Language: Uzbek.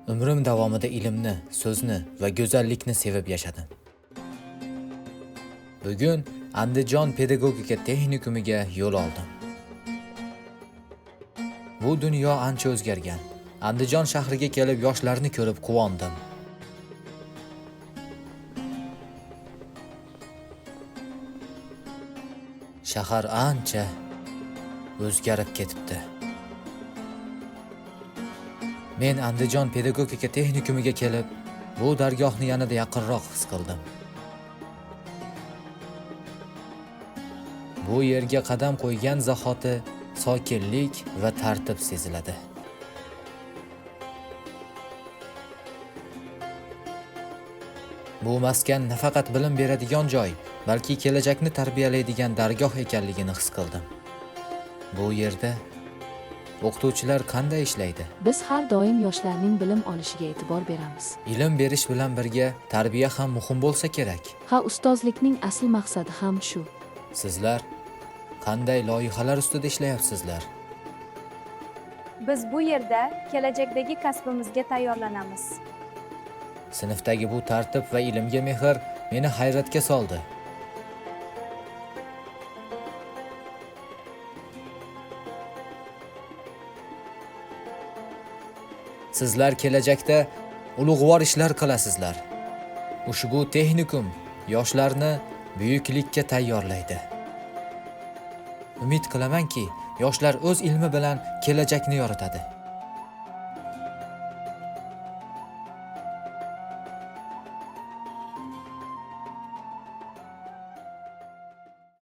Umrim davomida ilmni, so'zni va go'zallikni sevib yashadim. Bugun Andijon pedagogika texnikumiga yo'l oldim. Bu dunyo ancha o'zgargan. Andijon shahriga kelib yoshlarni ko'rib quvondim. Shahar ancha o'zgarib ketibdi. Men Andijon pedagogika texnikumiga kelib, bu dargohni yanada yaqinroq his qildim. Bu yerga qadam qo'ygan zahoti sokinlik va tartib seziladi. Bu maskan nafaqat bilim beradigan joy, balki kelajakni tarbiyalaydigan dargoh ekanligini his qildim. Bu yerda o'qituvchilar qanday ishlaydi? Biz har doim yoshlarning bilim olishiga e'tibor beramiz. Ilm berish bilan birga tarbiya ham muhim bo'lsa kerak. Ha, ustozlikning asl maqsadi ham shu. Sizlar qanday loyihalar ustida ishlayapsizlar? Biz bu yerda kelajakdagi kasbimizga tayyorlanamiz. Sinfdagi bu tartib va ilmga mehr meni hayratga soldi. Sizlar kelajakda ulug'vor ishlar qilasizlar. Ushbu texnikum yoshlarni buyuklikka tayyorlaydi. Umid qilamanki, yoshlar o'z ilmi bilan kelajakni yoritadi.